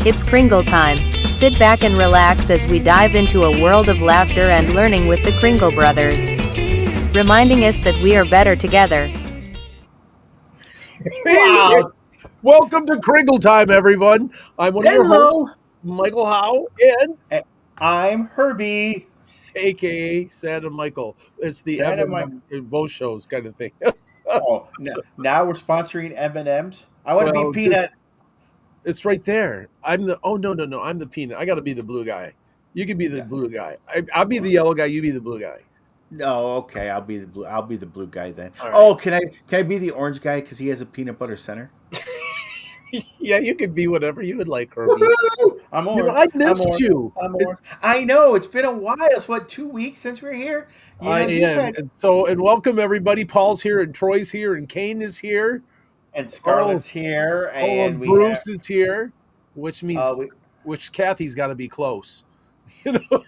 It's Kringle time. Sit back and relax as we dive into a world of laughter and learning with the Kringle brothers, reminding us that we are better together. Hey, Wow. welcome to Kringle Time, everyone. I'm one of your hosts, Hello. Michael Howe, and Eh, I'm Herbie. AKA Santa Michael. It's the Santa Mike. M in both shows kind of thing. Oh, now we're sponsoring M&Ms. I want to be Well, peanut. it's right there. No. I'm the peanut. I got to be the blue guy. You can be the Yeah. blue guy. I'll be the yellow guy. You be the blue guy. No, okay. I'll be the blue. I'll be the blue guy then. All right. Oh, can I be the orange guy because he has a peanut butter center? Yeah, you can be whatever you would like, Herbie. Woohoo! I'm orange. I I'm missed orange. you. I'm orange. I know it's been a while. It's what 2 weeks since we're here. I You've am. had And welcome everybody. Paul's here and Troy's here and Kane is here. and Oh, Scarlett's here, Oh, and and we have Bruce is here, which means we, Kathy's got to be close, you know.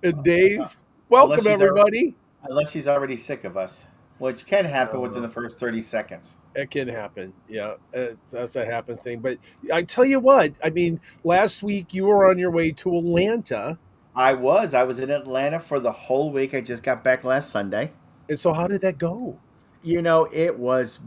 And uh, Dave, unless welcome she's already, everybody. unless she's already sick of us, which can happen within Uh, the first 30 seconds. it can happen, yeah. That's a happen thing. But I tell you what, I mean, last week you were on your way to Atlanta, I was in Atlanta for the whole week. I just got back last Sunday. and so how did that go? It was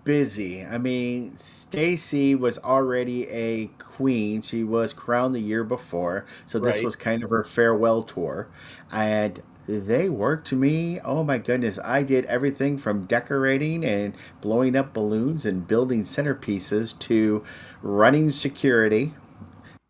busy. I mean, Stacy was already a queen. She was crowned the year before, so this Right. was kind of her farewell tour. And they worked me. Oh my goodness. I did everything from decorating and blowing up balloons and building centerpieces to running security,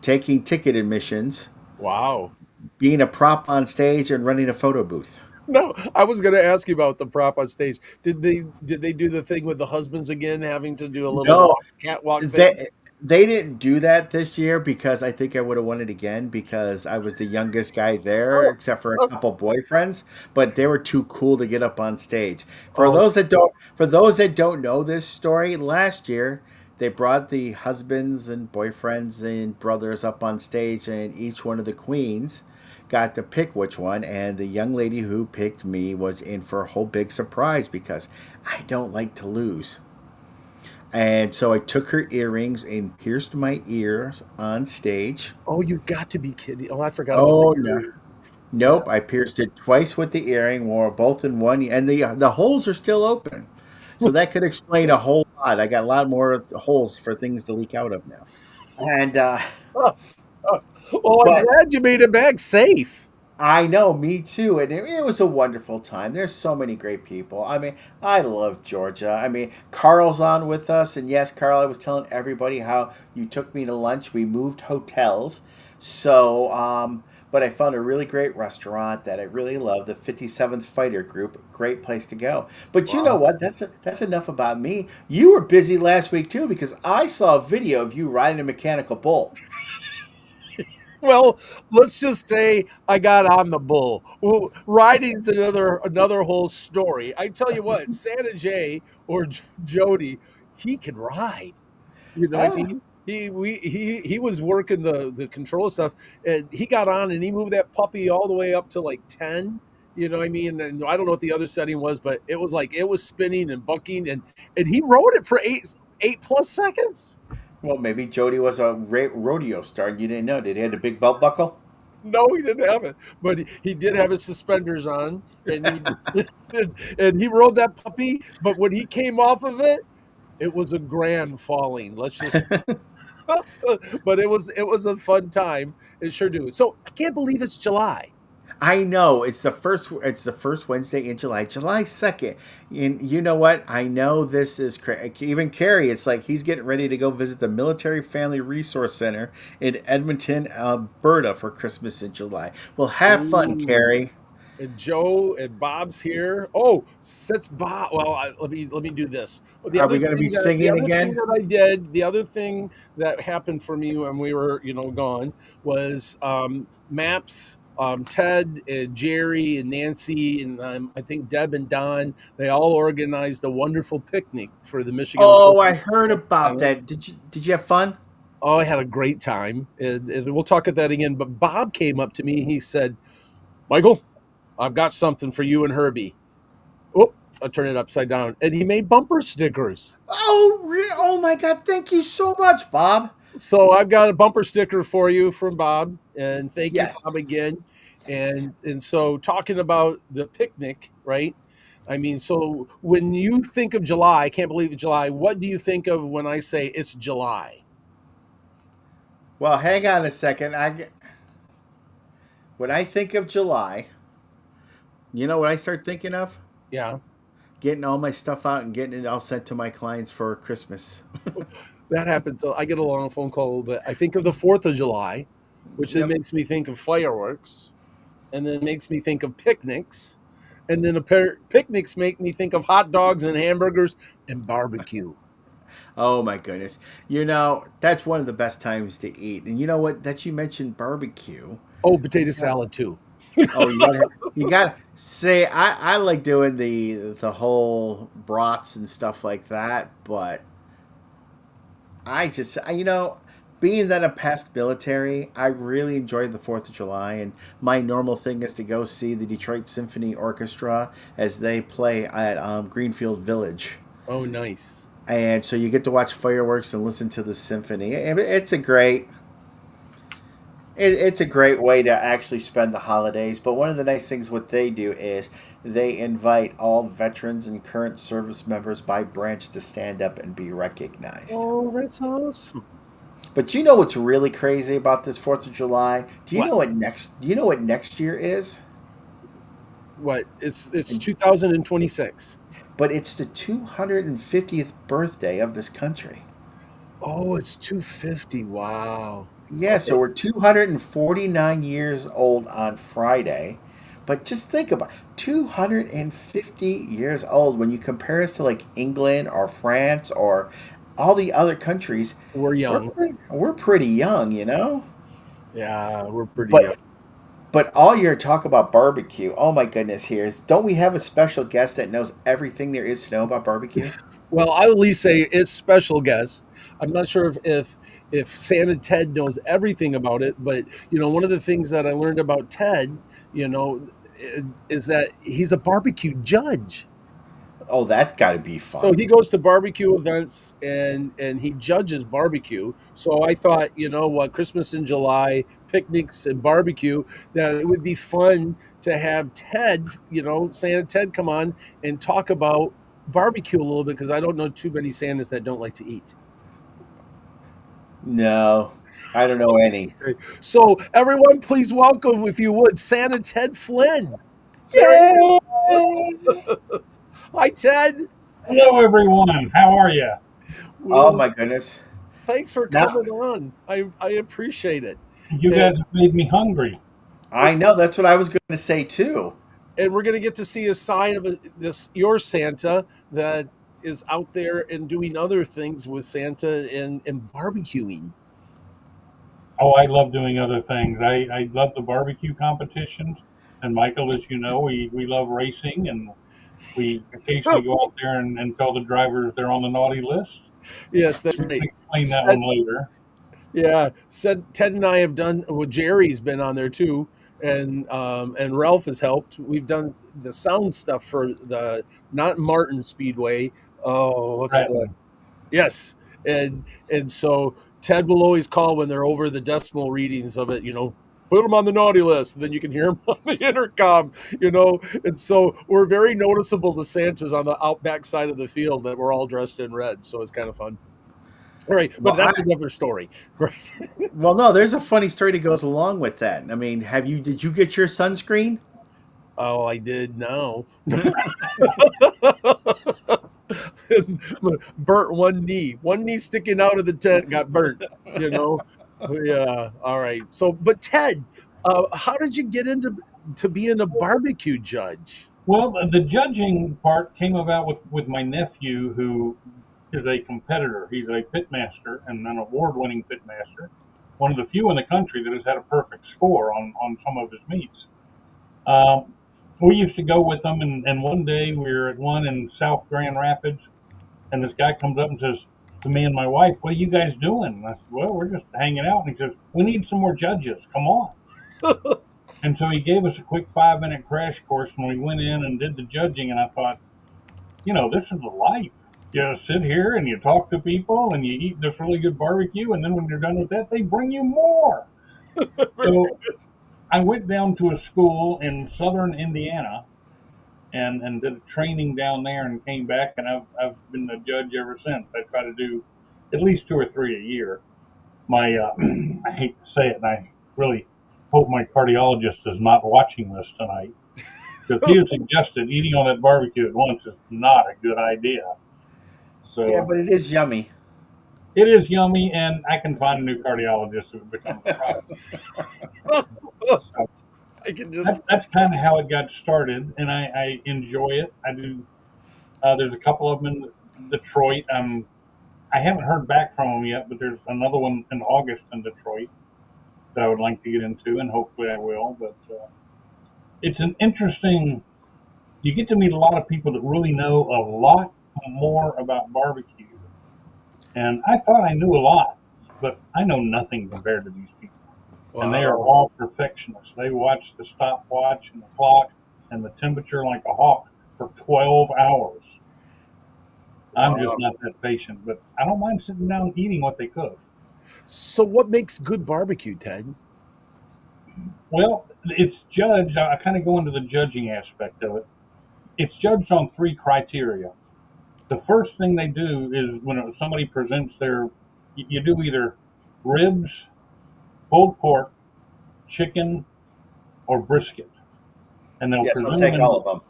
taking ticket admissions, Wow. being a prop on stage and running a photo booth. No, I was going to ask you about the prop on stage. Did they do the thing with the husbands again, having to do a little No, catwalk thing? they didn't do that this year because I think I would have won it again because I was the youngest guy there, Oh, except for a oh, couple boyfriends. But they were too cool to get up on stage. oh, For those that don't know this story, last year they brought the husbands and boyfriends and brothers up on stage, and each one of the queens got to pick which one. And the young lady who picked me was in for a whole big surprise because I don't like to lose. And so I took her earrings and pierced my ears on stage. oh, you got to be kidding! Oh, I forgot about the Oh no. earring. Yeah. Nope, I pierced it twice with the earring, wore both in one, and the holes are still open. So that could explain a whole lot. I got a lot more holes for things to leak out of now. And Oh, oh. Well, I'm but glad you made it back safe. I know, me too. And it was a wonderful time. There's so many great people. I mean, I love Georgia. I mean, Carl's on with us. And yes, Carl, I was telling everybody how you took me to lunch. We moved hotels. So, but I found a really great restaurant that I really love, the 57th Fighter Group. Great place to go. But you know Wow. what? That's enough about me. You were busy last week too because I saw a video of you riding a mechanical bull. Well, let's just say I got on the bull. Well, riding's another whole story. I tell you what, Santa J or Jody, he can ride. You know what I Ah, mean? He was working the control stuff, and he got on and he moved that puppy all the way up to like 10. You know what I mean? And I don't know what the other setting was, but it was like it was spinning and bucking, and he rode it for eight plus seconds. well, maybe Jody was a rodeo star and you didn't know. Did he have a big belt buckle? No, he didn't have it, but he did have his suspenders on, and and he rode that puppy. But when he came off of it, it was a grand falling. Let's just but it was a fun time. It sure do. So I can't believe it's July. I know it's the first Wednesday in July, July 2nd. And you know what? I know this is even Carrie, it's like he's getting ready to go visit the Military Family Resource Center in Edmonton, Alberta for Christmas in July. Well, have fun, Ooh. Carrie. And Joe and Bob's here. Oh, since Bob, well, let me do this. Well, Are we going to be the singing other thing again? that I did, the other thing that happened for me when we were, gone was Maps. Ted and Jerry and Nancy and I think Deb and Don, they all organized a wonderful picnic for the Michigan Oh, I Republic heard about Center. that. Did you have fun? Oh, I had a great time, and we'll talk about that again. But Bob came up to me and he said, "Michael, I've got something for you and Herbie." Oh, I turn it upside down, and he made bumper stickers. Oh, oh my God! Thank you so much, Bob. So I've got a bumper sticker for you from Bob, and thank you, Bob, Yes. again. And so talking about the picnic, right? I mean, so when you think of July, I can't believe it's July. What do you think of when I say it's July? Well, hang on a second. When I think of July, you know what I start thinking of? Yeah, Getting all my stuff out and getting it all sent to my clients for Christmas. that happens. So I get a long phone call, but I think of the 4th of July, which then Yep. makes me think of fireworks, and then makes me think of picnics, and then picnics make me think of hot dogs and hamburgers and barbecue. Oh my goodness. You know, that's one of the best times to eat. And you know what? That you mentioned barbecue. Oh, potato salad too. Oh, you gotta say I like doing the whole brats and stuff like that, but you know, being that I'm past military, I really enjoy the 4th of July, and my normal thing is to go see the Detroit Symphony Orchestra as they play at Greenfield Village. Oh, nice. And so you get to watch fireworks and listen to the symphony. It's a great way to actually spend the holidays. But one of the nice things what they do is they invite all veterans and current service members by branch to stand up and be recognized. Oh, that's awesome. But you know what's really crazy about this 4th of July? What? Do you know what next year is? What? It's And- 2026. But it's the 250th birthday of this country. Oh, it's 250. Wow. Yeah, Okay. so we're 249 years old on Friday. But just think about 250 years old when you compare us to like England or France or all the other countries. We're We're young. we're pretty young, you know? Yeah, we're pretty young. But but all your talk about barbecue, oh my goodness, here's don't we have a special guest that knows everything there is to know about barbecue? Well, I would at least say it's special guest. I'm not sure if Santa Ted knows everything about it, but one of the things that I learned about Ted, you know, is that he's a barbecue judge. Oh, that's got to be So fun. he goes to barbecue events and he judges barbecue. So I thought, what, Christmas in July, picnics and barbecue, that it would be fun to have Ted, Santa Ted come on and talk about barbecue a little bit because I don't know too many Santas that don't like to eat. No, I don't know any. Okay. So everyone, please welcome, if you would, Santa Ted Flynn. There he Yay! is. Hi, Ted. Hello, everyone. How are you? Oh Well, my goodness. thanks for Now, coming on. I appreciate it. You And guys have made me hungry. I know that's what I was going to say too. and we're gonna get to see a side of this your Santa that is out there and doing other things with Santa and barbecuing. Oh, I love doing other things. I love the barbecue competitions. And Michael, as you know, we love racing, and we occasionally go out there and tell the drivers they're on the naughty list. Yes, that's We can right. explain that Said, one later. yeah, said Ted and I have done. Well, Jerry's been on there too, and Ralph has helped. We've done the sound stuff for the not Martin Speedway. Oh, what's the Trenton. yes, and so Ted will always call when they're over the decimal readings of it. Put them on the naughty list, and then you can hear them on the intercom. And so we're very noticeable. The Santas on the outback side of the field that we're all dressed in red, so it's kind of fun. All right, but Well, that's another story. Right? well, no, there's a funny story that goes along with that. I mean, did you get your sunscreen? Oh, I did now. Burnt one knee sticking out of the tent got burnt. You know, yeah. All right. So, but Ted, how did you get into to being a barbecue judge? Well, the judging part came about with my nephew, who is a competitor. He's a pitmaster and an award-winning pitmaster, one of the few in the country that has had a perfect score on some of his meets. Um, we used to go with them, and one day we were at one in South Grand Rapids, and this guy comes up and says to me and my wife, "What are you guys doing?" And I said, "Well, we're just hanging out." And he says, "We need some more judges. Come on." And so he gave us a quick 5-minute crash course, and we went in and did the judging. And I thought, this is a life. you sit here and you talk to people and you eat this really good barbecue, and then when you're done with that, they bring you more. So I went down to a school in southern Indiana and did a training down there and came back, and I've been a judge ever since. I try to do at least 2 or 3 a year. My I hate to say it, and I really hope my cardiologist is not watching this tonight, because he has suggested eating on that barbecue at once is not a good idea. Yeah, So but it is yummy. it is yummy, and I can find a new cardiologist if it becomes a problem. So I can just. that's kind of how it got started, and I enjoy it. I do. There's a couple of them in Detroit. I haven't heard back from them yet, but there's another one in August in Detroit that I would like to get into, and hopefully I will. But it's an interesting. You get to meet a lot of people that really know a lot more about barbecue, and I thought I knew a lot, but I know nothing compared to these people. And they are all perfectionists. They watch the stopwatch and the clock and the temperature like a hawk for 12 hours. I'm just not that patient, but I don't mind sitting down and eating what they cook. So, what makes good barbecue, Ted? Well, it's judged. I kind of go into the judging aspect of it. It's judged on 3 criteria. The first thing they do is when somebody presents you do either ribs, pulled pork, chicken, or brisket, and they'll Yes, I'll present take them all of them.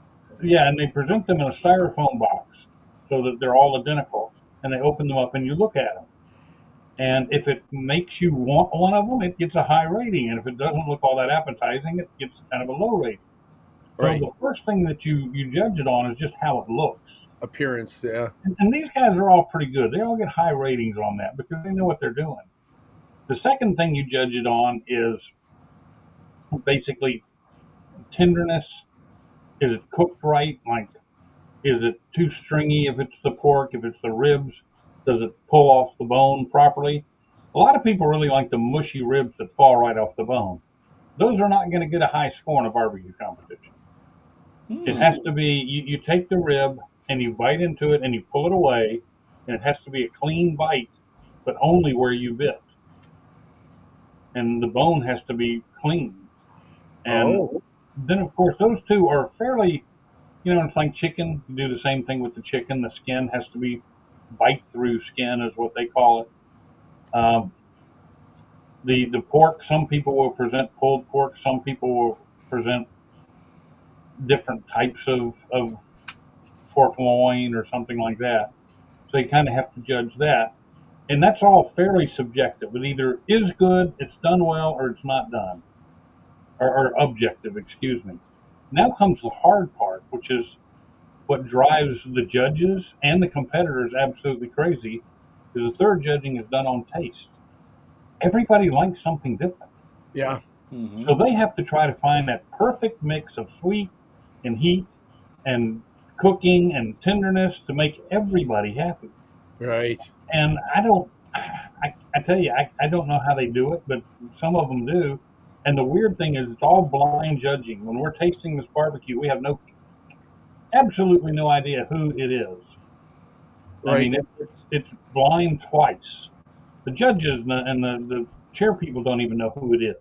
Yeah, and they present them in a styrofoam box so that they're all identical, and they open them up and you look at them. And if it makes you want one of them, it gets a high rating, and if it doesn't look all that appetizing, it gets kind of a low rating. Right. So the first thing that you judge it on is just how it looks. Appearance, yeah. And these guys are all pretty good. They all get high ratings on that because they know what they're doing. The second thing you judge it on is basically tenderness. Is it cooked right? Like, is it too stringy if it's the pork? If it's the ribs, does it pull off the bone properly? A lot of people really like the mushy ribs that fall right off the bone. Those are not going to get a high score in a barbecue competition. It has to be, you take the rib and you bite into it and you pull it away, and it has to be a clean bite, but only where you bit. And the bone has to be clean. And then, of course, those two are fairly, it's like chicken. You do the same thing with the chicken. The skin has to be bite-through skin is what they call it. The pork, some people will present pulled pork. Some people will present different types of pork loin or something like that. So you kind of have to judge that. And that's all fairly subjective. It either is good, it's done well, or it's not done. Or objective, excuse me. Now comes the hard part, which is what drives the judges and the competitors absolutely crazy, is the third judging is done on taste. Everybody likes something different. Yeah. Mm-hmm. So they have to try to find that perfect mix of sweet and heat and cooking and tenderness to make everybody happy. Right. And I tell you, I don't know how they do it, but some of them do. And the weird thing is, it's all blind judging. When we're tasting this barbecue, we have absolutely no idea who it is. Right. I mean, it's blind twice. The judges and the chair people don't even know who it is.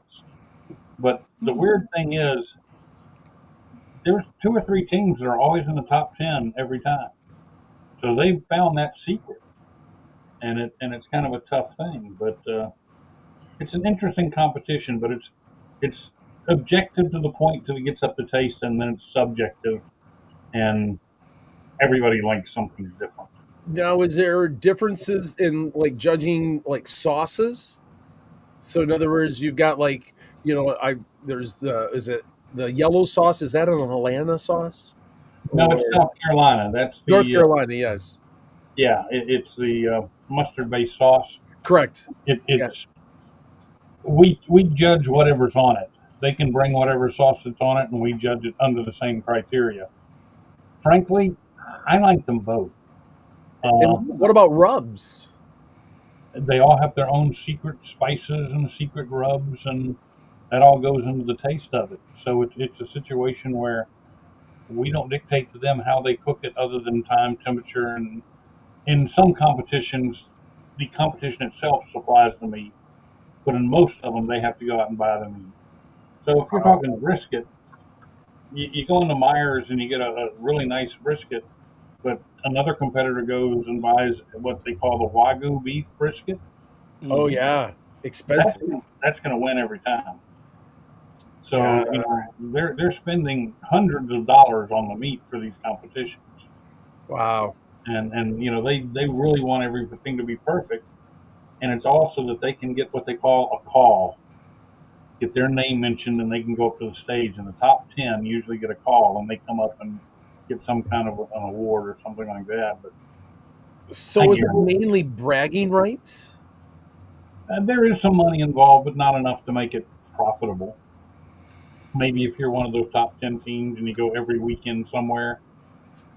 But the weird thing is, there's 2 or 3 teams that are always in the top 10 every time. So they found that secret, and it's kind of a tough thing. But it's an interesting competition. But it's objective to the point till it gets up to taste, and then it's subjective, and everybody likes something different. Now, is there differences in like judging like sauces? So in other words, you've got like, is it the yellow sauce? Is that an Atlanta sauce? No, it's South Carolina. That's the North Carolina, yes. Yeah, it's the mustard-based sauce. Correct. We judge whatever's on it. They can bring whatever sauce that's on it, and we judge it under the same criteria. Frankly, I like them both. And what about rubs? They all have their own secret spices and secret rubs, and that all goes into the taste of it. So it's a situation where we don't dictate to them how they cook it, other than time, temperature, and In some competitions, the competition itself supplies the meat, but in most of them, they have to go out and buy the meat. So if you're talking brisket, you go into Myers and you get a really nice brisket, but another competitor goes and buys what they call the Wagyu beef brisket. Oh yeah, That's expensive. that's going to win every time. Yeah. So they're spending hundreds of dollars on the meat for these competitions, Wow. and they really want everything to be perfect, and it's also that they can get what they call a call, get their name mentioned, and they can go up to the stage. And the top 10 usually get a call, and they come up and get some kind of an award or something like that. But I So is it guarantee mainly bragging rights? there is some money involved, but not enough to make it profitable. Maybe if you're one of those top 10 teams and you go every weekend somewhere,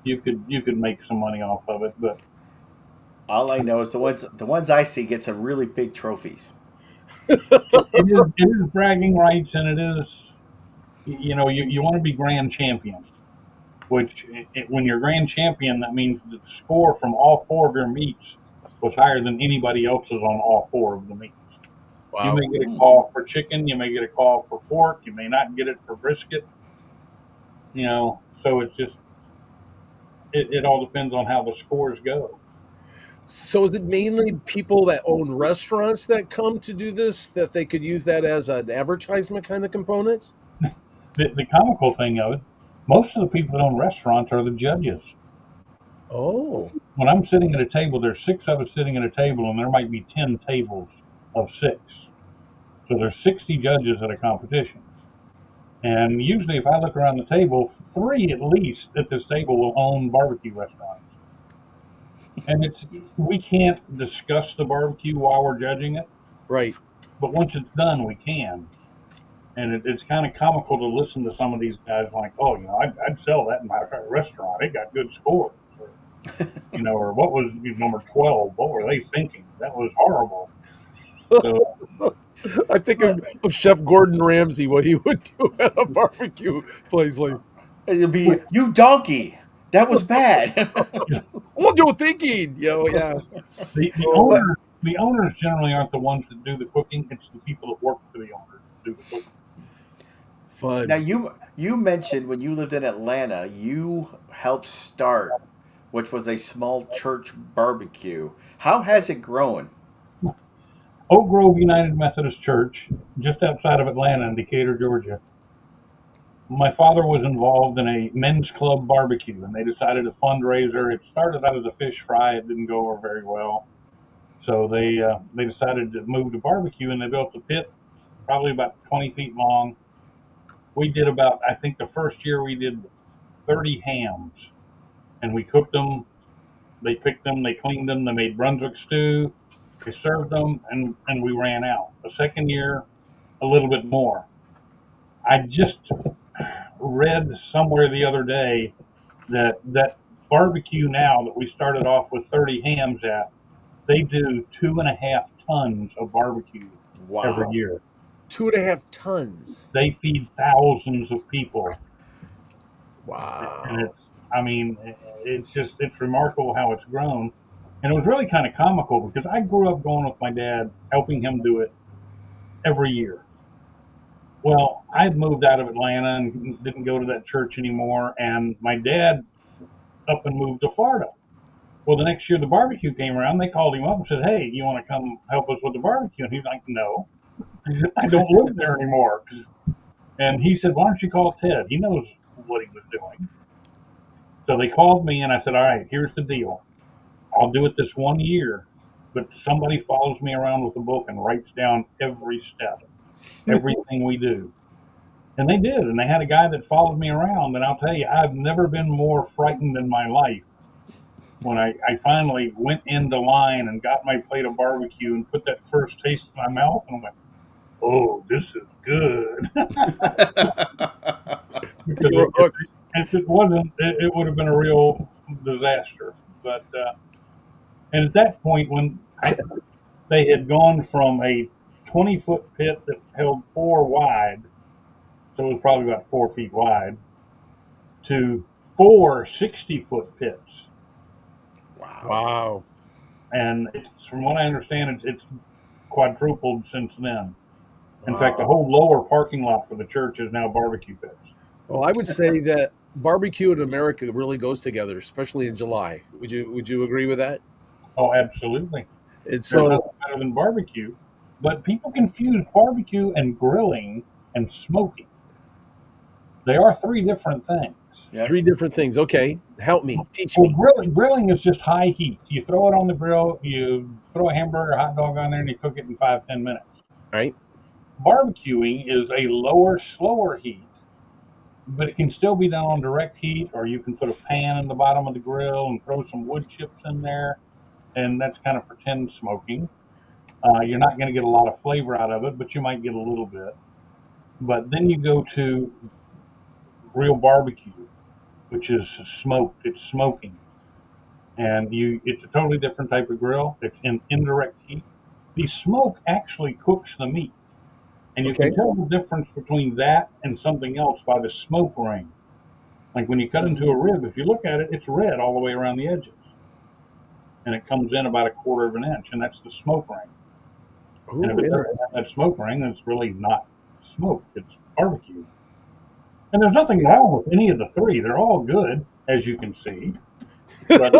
you could make some money off of it. But All I know is the ones I see get some really big trophies. it is bragging rights, and it is you want to be grand champion. Which when you're grand champion, that means the score from all four of your meets was higher than anybody else's on all four of the meets. You Wow. may get a call for chicken, you may get a call for pork, you may not get it for brisket. So it's just it all depends on how the scores go. So is it mainly people that own restaurants that come to do this, that they could use that as an advertisement kind of component? The comical thing of it, most of the people that own restaurants are the judges. Oh. When I'm sitting at a table, there's six of us sitting at a table, and there might be 10 tables of six. So there's 60 judges at a competition. And usually, if I look around the table, three at least at this table will own barbecue restaurants. And we can't discuss the barbecue while we're judging it, Right. but once it's done, we can. And it's kind of comical to listen to some of these guys like, oh, I'd sell that in my restaurant. It got good scores. Or what was number 12? What were they thinking? That was horrible. So I think of Chef Gordon Ramsay, what he would do at a barbecue place. Like, It'll be you donkey. That was bad. what you thinking? Yeah. the Oh, but owners the owners generally aren't the ones that do the cooking. It's the people that work for the owners that do the cooking. now fun. you mentioned when you lived in Atlanta, you helped start, which was a small church barbecue. How has it grown? Oak Grove United Methodist Church, just outside of Atlanta in Decatur, Georgia. My father was involved in a men's club barbecue, and they decided a fundraiser. It started out as a fish fry. It didn't go over very well, so they decided to move to barbecue, and they built a pit, probably about 20 feet long. We did about, I think the first year we did 30 hams, and we cooked them. They picked them, they cleaned them, they made Brunswick stew, they served them, and we ran out. The second year, a little bit more. I just read somewhere the other day that barbecue now that we started off with 30 hams at, they do 2.5 tons of barbecue every Wow. year. 2.5 tons. They feed thousands of people, and Wow. it's remarkable how it's grown. And it was really kind of comical because I grew up going with my dad, helping him do it every year. Well, I'd moved out of Atlanta and didn't go to that church anymore, and my dad up and moved to Florida. Well, the next year the barbecue came around, they called him up and said, "Hey, you want to come help us with the barbecue?" And he's like, "No, I don't live there anymore." And he said, "Why don't you call Ted? He knows what he was doing." So they called me, and I said, "All right, here's the deal. I'll do it this one year, but somebody follows me around with a book and writes down every step, everything we do." And they did, and they had a guy that followed me around, and I'll tell you, I've never been more frightened in my life when I finally went into line and got my plate of barbecue and put that first taste in my mouth, and I went, "Oh, this is good." Because You were hooked. if it wasn't, it would have been a real disaster. But and at that point, when they had gone from a 20-foot pit that held four wide, so it was probably about 4 feet wide, to four 60-foot pits. Wow. Wow. And from what I understand, it's quadrupled since then. In Wow. fact, the whole lower parking lot for the church is now barbecue pits. Well, I would say that barbecue in America really goes together, especially in July. Would you agree with that? Oh, absolutely. And There's so, nothing better than barbecue. But people confuse barbecue and grilling and smoking. They are three different things. Yes. three different things. Okay, help me, teach Well, me. grilling is just high heat. You throw it on the grill, you throw a hamburger, hot dog on there, and you cook it in 5-10 minutes. Right? Barbecuing is a lower, slower heat, but it can still be done on direct heat, or you can put a pan in the bottom of the grill and throw some wood chips in there, and that's kind of pretend smoking. You're not going to get a lot of flavor out of it, but you might get a little bit. But then you go to real barbecue, which is smoked. It's smoking, and it's a totally different type of grill. It's in indirect heat. The smoke actually cooks the meat, and you Okay. can tell the difference between that and something else by the smoke ring. Like when you cut into a rib, if you look at it, it's red all the way around the edges, and it comes in about 1/4 of an inch, and that's the smoke ring. Ooh, And if it doesn't interesting. have that smoke ring, it's really not smoke. It's barbecue. And there's nothing wrong with any of the three. They're all good, as you can see. But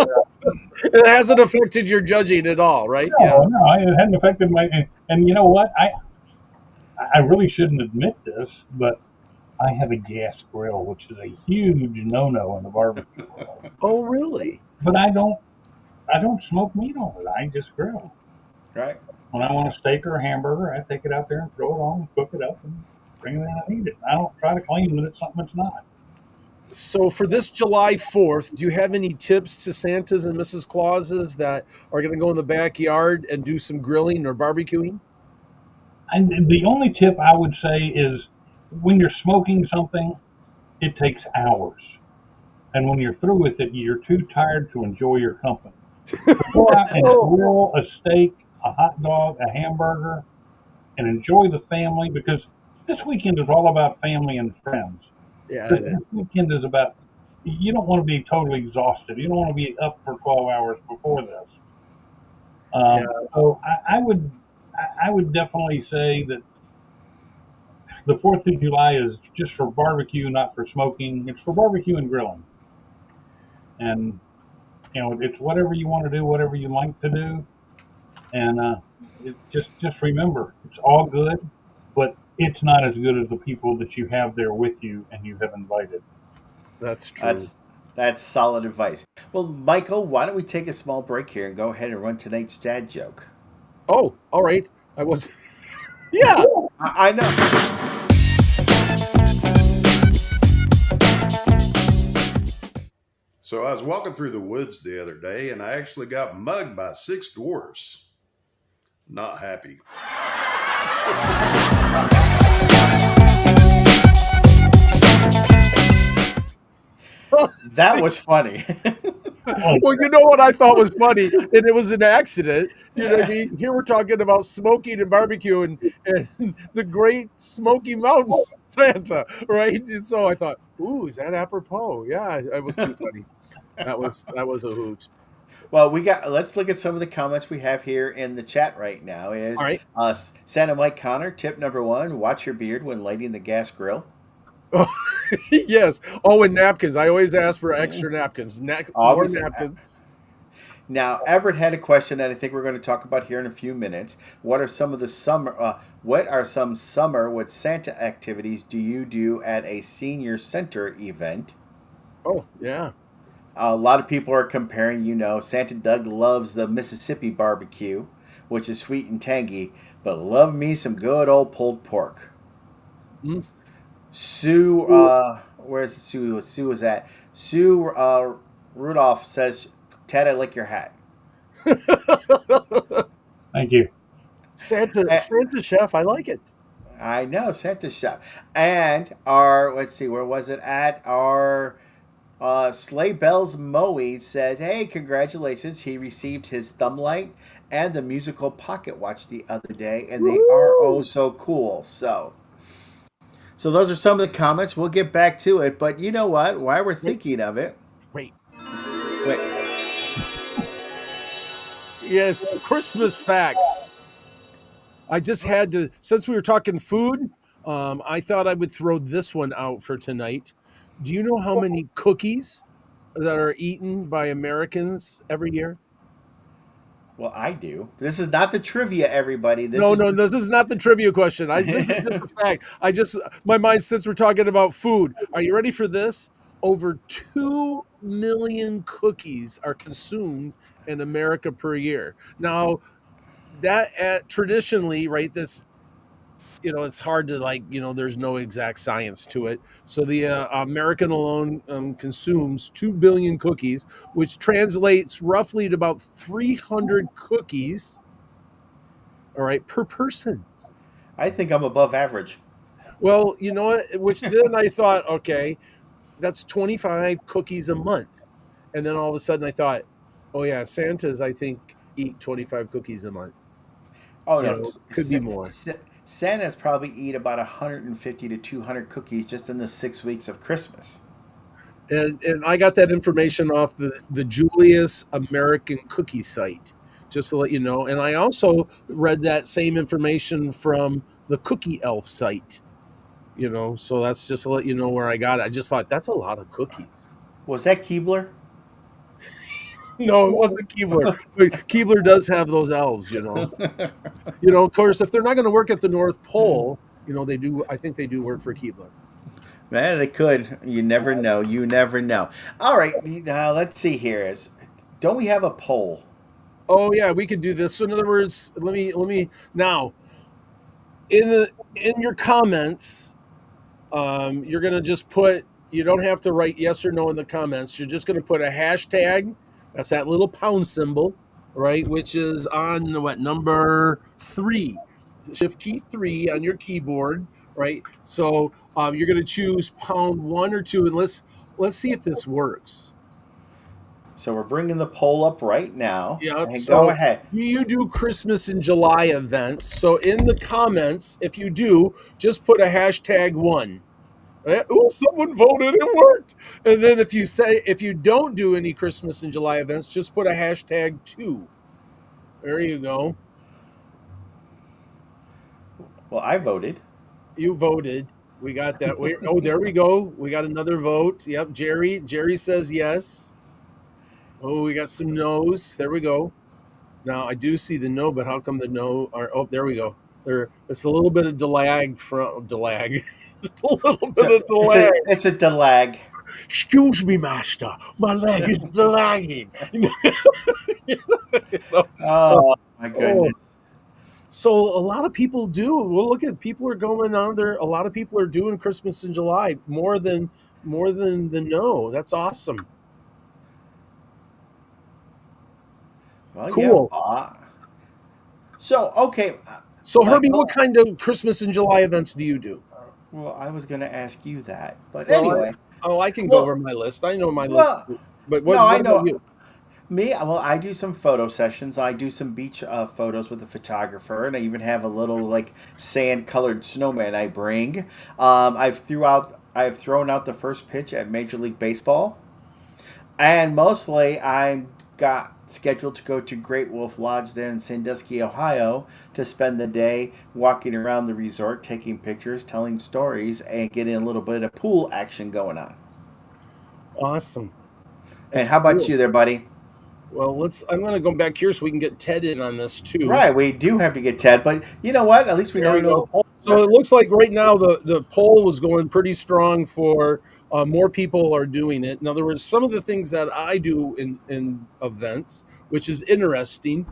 It hasn't affected your judging at all, right? Yeah. no, it hadn't affected my. And you know what? I really shouldn't admit this, but I have a gas grill, which is a huge no-no in the barbecue world. Oh, really? But I don't smoke meat on it. I just grill. Right. When I want a steak or a hamburger, I take it out there and throw it on, cook it up, and bring it in and eat it. I don't try to claim that it's something it's not. So for this July 4th, do you have any tips to Santas and Mrs. Clauses that are going to go in the backyard and do some grilling or barbecuing? And the only tip I would say is when you're smoking something, it takes hours. And when you're through with it, you're too tired to enjoy your company. So go out and grill a steak, a hot dog, a hamburger, and enjoy the family, because this weekend is all about family and friends. Yeah, This weekend is about, you don't want to be totally exhausted. You don't want to be up for 12 hours before this. Yeah. So I would definitely say that the 4th of July is just for barbecue, not for smoking. It's for barbecue and grilling. And, it's whatever you want to do, whatever you like to do. And just remember, it's all good, but it's not as good as the people that you have there with you and you have invited. That's true. That's solid advice. Well, Michael, why don't we take a small break here and go ahead and run tonight's dad joke? Oh, all right. I was. Yeah. I know. So I was walking through the woods the other day, and I actually got mugged by 6 dwarfs. Not happy. That was funny. Well, you know what I thought was funny, and it was an accident. You know what I mean? Here we're talking about smoking and barbecue and the great Smoky Mountain Santa, right? And so I thought, ooh, is that apropos? Yeah, it was too funny. That was a hoot. Well, let's look at some of the comments we have here in the chat right now. Is All right. Santa Mike Connor, tip number 1, watch your beard when lighting the gas grill. Yes. Oh, and napkins. I always ask for extra napkins. More Always napkins. Now, Everett had a question that I think we're going to talk about here in a few minutes. What are some summer with Santa activities do you do at a senior center event? Oh, yeah. A lot of people are comparing, Santa Doug loves the Mississippi barbecue, which is sweet and tangy, but love me some good old pulled pork. Mm. Sue, where's Sue? Sue is at? Sue Rudolph says, Ted, I like your hat. Thank you. Santa chef, I like it. I know, Santa shop. And let's see, where was it at? Our Sleigh Bells Moe said, hey, congratulations. He received his thumb light and the musical pocket watch the other day, and they are oh so cool. So those are some of the comments. We'll get back to it. But you know what? While we're thinking of it. Wait. Yes, Christmas facts. I just had to, since we were talking food, I thought I would throw this one out for tonight. Do you know how many cookies that are eaten by Americans every year? Well, I do. This is not the trivia, everybody. This No, is no, just this is not the trivia question. This is just a fact. My mind, since we're talking about food, are you ready for this? Over 2 million cookies are consumed in America per year. Now, that traditionally, right, this, it's hard to, like, there's no exact science to it. So the American alone consumes 2 billion cookies, which translates roughly to about 300 cookies, all right, per person. I think I'm above average. Well, you know what? Which then I thought, okay, that's 25 cookies a month. And then all of a sudden I thought, oh yeah, Santas, I think, eat 25 cookies a month. Oh no, Could be more. Santa's probably eat about 150 to 200 cookies just in the 6 weeks of Christmas. And I got that information off the Julius American Cookie site, just to let you know. And I also read that same information from the Cookie Elf site, so that's just to let you know where I got it. I just thought that's a lot of cookies. Was that Keebler? No, it wasn't Keebler. But Keebler does have those elves. Of course, if they're not going to work at the North Pole, they do. I think they do work for Keebler. Man, they could. You never know. You never know. All right, now let's see here. Don't we have a poll? Oh yeah, we could do this. So in other words, let me now in your comments, you're gonna just put. You don't have to write yes or no in the comments. You're just gonna put a hashtag. That's that little pound symbol, right? Which is on number 3, Shift key 3 on your keyboard, right? So you're gonna choose pound 1 or 2, and let's see if this works. So we're bringing the poll up right now. Yeah. And So go ahead. do you do Christmas in July events? So in the comments, if you do, just put a hashtag 1. Oh, someone voted, it worked. And then if you don't do any Christmas in July events, just put a hashtag 2. There you go. Well, I voted. You voted. We got that. There we go. We got another vote. Yep, Jerry says yes. Oh, we got some no's. There we go. Now I do see the no, but how come the no are? Oh, there we go. It's a little bit of delag. It's a little bit of delag. It's a delag. Excuse me, master. My leg is delagging. Oh my goodness. So a lot of people do. Well, look at people are going on there. A lot of people are doing Christmas in July more than the no. That's awesome. Well, Cool. Yeah. So okay. So Herbie, what kind of Christmas in July events do you do? Well, I was going to ask you that, but anyway. I can go over my list. I know my list. But what I know. about you? Me, well, I do some photo sessions. I do some beach photos with a photographer, and I even have a little like sand-colored snowman I bring. I've thrown out the first pitch at Major League Baseball, and mostly I'm got scheduled to go to Great Wolf Lodge there in Sandusky, Ohio, to spend the day walking around the resort, taking pictures, telling stories, and getting a little bit of pool action going on. Awesome. And how about you there, buddy? Well, I'm going to go back here so we can get Ted in on this too. Right, we do have to get Ted, but you know what? At least we know the poll. So it looks like right now the poll was going pretty strong for more people are doing it. In other words, some of the things that I do in events, which is interesting,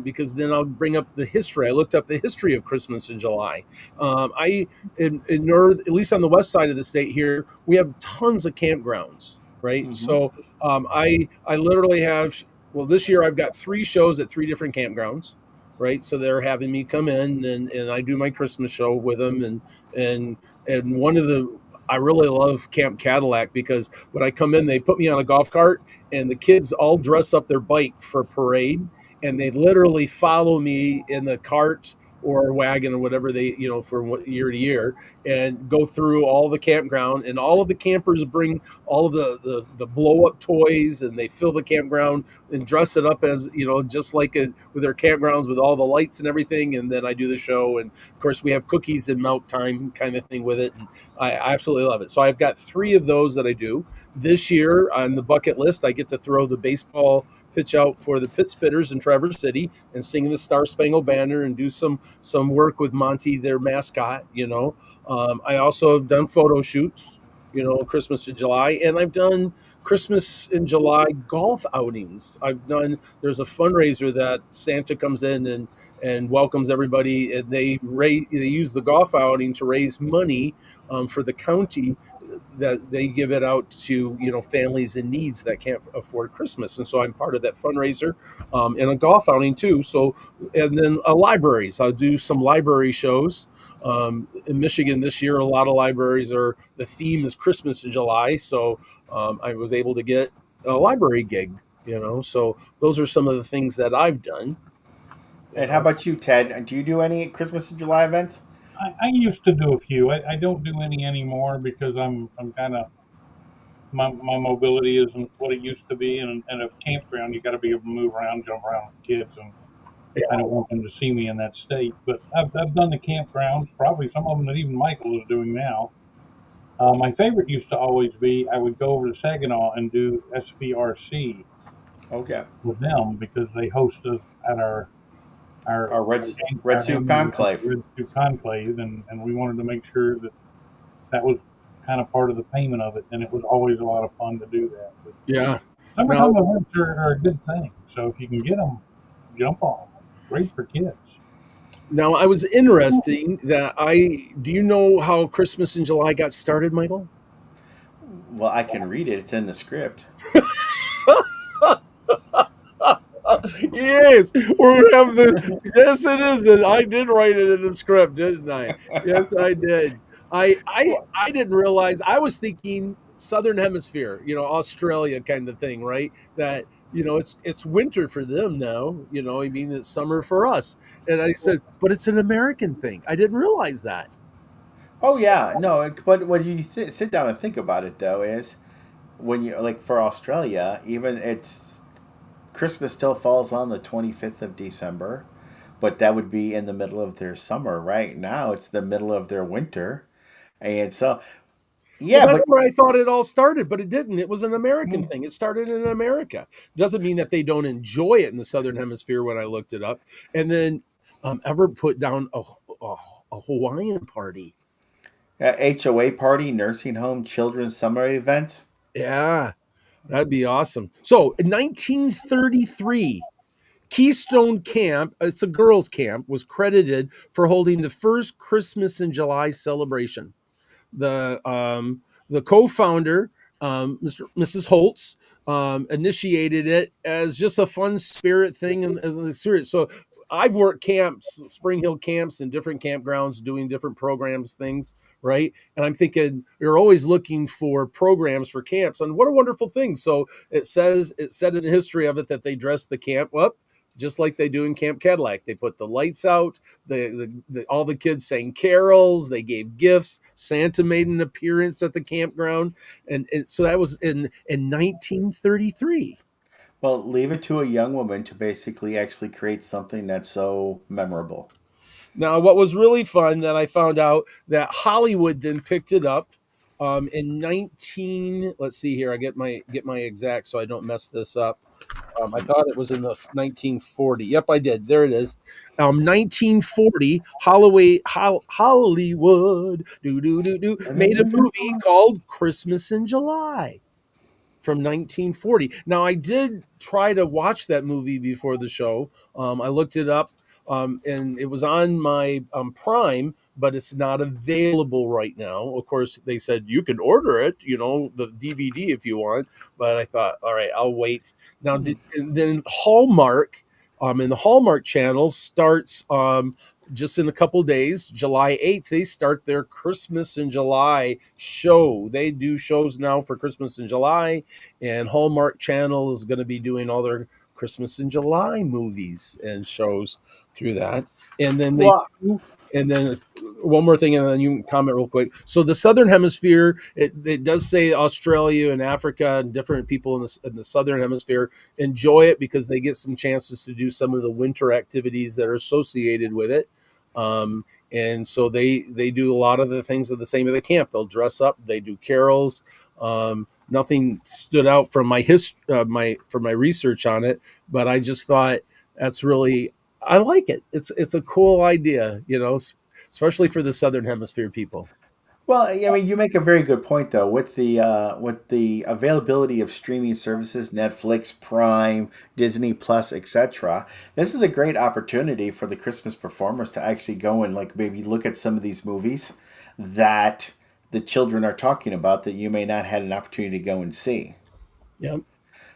because then I'll bring up the history. I looked up the history of Christmas in July. In at least on the west side of the state here, we have tons of campgrounds, right? Mm-hmm. So I literally have. Well, this year I've got 3 shows at 3 different campgrounds, right? So they're having me come in and I do my Christmas show with them. And I really love Camp Cadillac because when I come in, they put me on a golf cart and the kids all dress up their bike for a parade. And they literally follow me in the cart or a wagon or whatever they, from year to year, and go through all the campground. And all of the campers bring all of the blow up toys, and they fill the campground and dress it up as, just like with their campgrounds with all the lights and everything. And then I do the show. And of course, we have cookies and milk time kind of thing with it. And I absolutely love it. So I've got 3 of those that I do. This year on the bucket list, I get to throw the baseball pitch out for the Pit Spitters in Traverse City and sing the Star Spangled Banner and do some work with Monty, their mascot. I also have done photo shoots, Christmas in July, and I've done Christmas in July golf outings. There's a fundraiser that Santa comes in and welcomes everybody, and they use the golf outing to raise money for the county, that they give it out to families in needs that can't afford Christmas. And so I'm part of that fundraiser, and a golf outing too. So, and then libraries, I'll do some library shows. In Michigan this year, a lot of libraries the theme is Christmas in July. So I was able to get a library gig, so those are some of the things that I've done. And how about you, Ted? Do you do any Christmas in July events? I used to do a few. I don't do any anymore because I'm kind of my mobility isn't what it used to be, and a campground you got to be able to move around, jump around with kids, and I don't want them to see me in that state. But I've done the campgrounds, probably some of them that even Michael is doing now. My favorite used to always be I would go over to Saginaw and do SBRC Okay. with them because they host us at our Red Sioux Conclave. Red Sioux Conclave, and we wanted to make sure that was kind of part of the payment of it, and it was always a lot of fun to do that. But Yeah. summertime events are a good thing, so if you can get them, jump on them. Great for kids. Now, I was interesting that do you know how Christmas in July got started, Michael? Well, I can read it. It's in the script. Yes, yes, it is. And I did write it in the script, didn't I? Yes, I did. I didn't realize. I was thinking Southern Hemisphere, Australia kind of thing, right? That it's winter for them now. I mean, it's summer for us. And I said, but it's an American thing. I didn't realize that. Oh yeah, no. But when you sit down and think about it, though, is when you like for Australia, even it's Christmas still falls on the 25th of December, but that would be in the middle of their summer. Right now, it's the middle of their winter, and so yeah, Well, but that's where I thought it all started, but it didn't. It was an American thing. It started in America. Doesn't mean that they don't enjoy it in the Southern Hemisphere when I looked it up. And then ever put down a Hawaiian party. HOA party, nursing home, children's summer events. Yeah, that'd be awesome. So in 1933, Keystone Camp, it's a girls' camp, was credited for holding the first Christmas in July celebration. The co-founder, Mrs. Holtz, initiated it as just a fun spirit thing in the spirit. So I've worked camps, Spring Hill camps, and different campgrounds doing different programs, things, right? And I'm thinking you're always looking for programs for camps, and what a wonderful thing. So it said in the history of it that they dressed the camp up just like they do in Camp Cadillac. They put the lights out. All the kids sang carols. They gave gifts. Santa made an appearance at the campground, and so that was in 1933. Well, leave it to a young woman to basically actually create something that's so memorable. Now, what was really fun that I found out that Hollywood then picked it up in 19. Let's see here. I get my exact so I don't mess this up. I thought it was in the 1940. Yep, I did. There it is. 1940, Hollywood made a movie called Christmas in July from 1940. Now, I did try to watch that movie before the show. I looked it up, and it was on my Prime, but it's not available right now. Of course, they said you can order it, the DVD if you want. But I thought, all right, I'll wait. Now, then Hallmark, and the Hallmark Channel starts just in a couple days, July 8th, they start their Christmas in July show. They do shows now for Christmas in July, and Hallmark Channel is going to be doing all their Christmas in July movies and shows. through that. And then they Well, do, and then one more thing, and then you can comment real quick. So the southern hemisphere, it does say Australia and Africa and different people in the southern hemisphere enjoy it because they get some chances to do some of the winter activities that are associated with it. And so they do a lot of the things at the same at the camp. They'll dress up, they do carols. Nothing stood out from my from my research on it, but I just thought that's really, I like it. It's a cool idea, especially for the southern hemisphere people. well, I mean, you make a very good point though. With the availability of streaming services, Netflix, Prime, Disney Plus, etc., this is a great opportunity for the Christmas performers to actually go and like maybe look at some of these movies that the children are talking about that you may not had an opportunity to go and see. Yeah.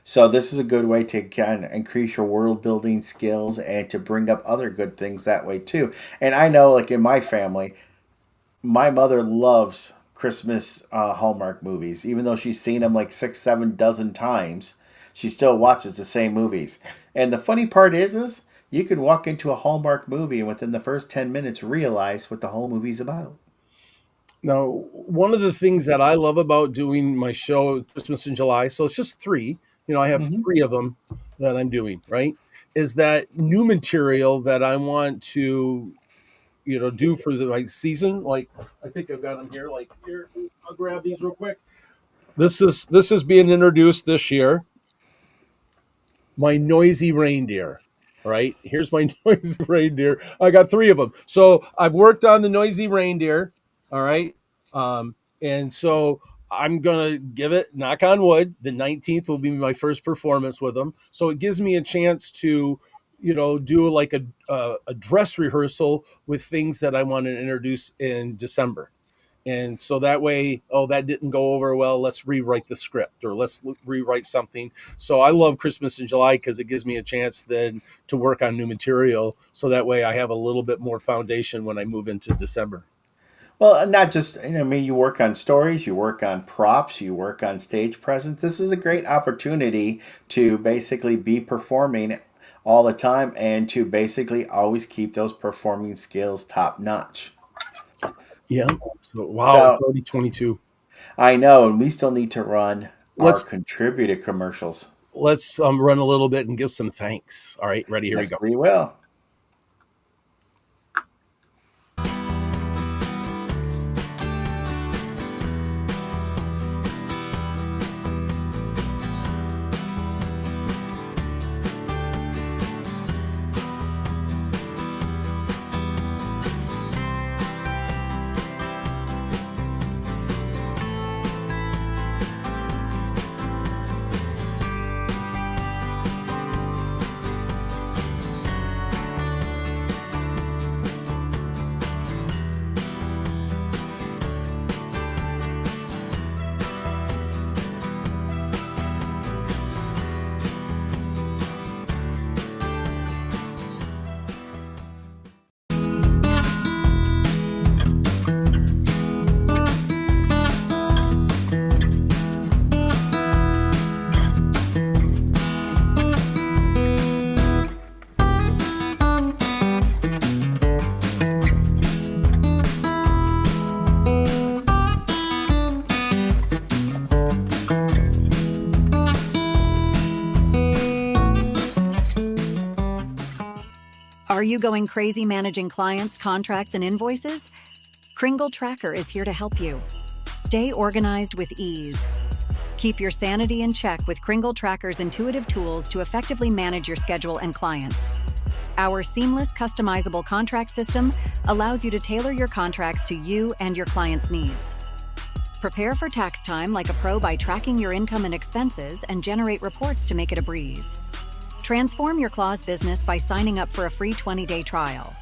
So this is a good way to kind of increase your world building skills and to bring up other good things that way too. And I know, like in my family, my mother loves Christmas Hallmark movies. Even though she's seen them like six, 7 dozen times, she still watches the same movies. And the funny part is you can walk into a Hallmark movie and within the first 10 minutes realize what the whole movie's about. Now, one of the things that I love about doing my show Christmas in July, so it's just three, I have Hmm. three of them that I'm doing, right? Is that new material that I want to, do for the like season. Like I think I've got them here. Like here, I'll grab these real quick. This is being introduced this year. My noisy reindeer. All right, here's my noisy reindeer. I got three of them. So I've worked on the noisy reindeer. All right, and so I'm gonna give it, knock on wood, the 19th will be my first performance with them. So it gives me a chance to, do like a dress rehearsal with things that I want to introduce in December. And so that way, oh, that didn't go over well, let's rewrite the script or let's rewrite something. So I love Christmas in July because it gives me a chance then to work on new material, so that way I have a little bit more foundation when I move into December. Well, not just, I mean, you work on stories, you work on props, you work on stage presence. This is a great opportunity to basically be performing all the time and to basically always keep those performing skills top notch. Yeah. So wow, it's So already 22. I know, and we still need to run our Let's contributor commercials. let's run a little bit and give some thanks. All right, ready, here we Yes, go. we will. Are you going crazy managing clients, contracts, and invoices? Kringle Tracker is here to help you. Stay organized with ease. Keep your sanity in check with Kringle Tracker's intuitive tools to effectively manage your schedule and clients. Our seamless, customizable contract system allows you to tailor your contracts to you and your clients' needs. Prepare for tax time like a pro by tracking your income and expenses and generate reports to make it a breeze. Transform your claws business by signing up for a free 20-day trial.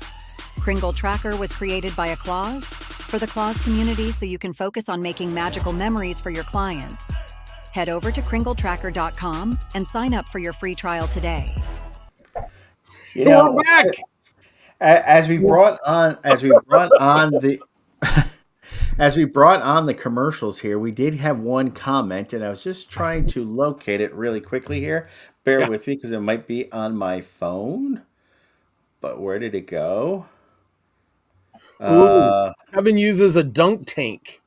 Kringle Tracker was created by a Claus for the Claus community so you can focus on making magical memories for your clients. Head over to kringletracker.com and sign up for your free trial today. You We're know, back. as we brought on the as we brought on the commercials here, we did have one comment, and I was just trying to locate it really quickly here. Bear Yeah. with me because it might be on my phone. but where did it go? Ooh, Uh, Kevin uses a dunk tank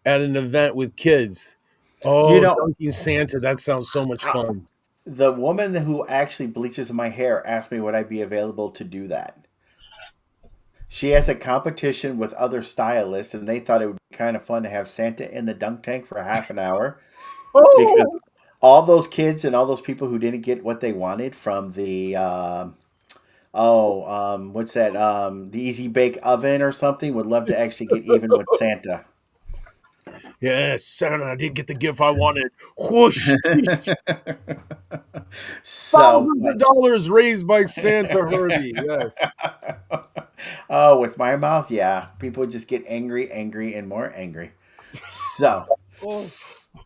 at an event with kids. you Oh, know, dunking Santa. That sounds so much fun. the woman who actually bleaches my hair asked me would I be available to do that. She has a competition with other stylists, and they thought it would be kind of fun to have Santa in the dunk tank for half an hour because Oh, all those kids and all those people who didn't get what they wanted from the what's that? The Easy Bake Oven or something would love to actually get even with Santa. yes, Santa, I didn't get the gift I wanted. Whoosh. So, Thousands of dollars raised by Santa Herbie. Yes. oh, with my mouth, yeah, people would just get angry, angry, and more angry. So, Oh,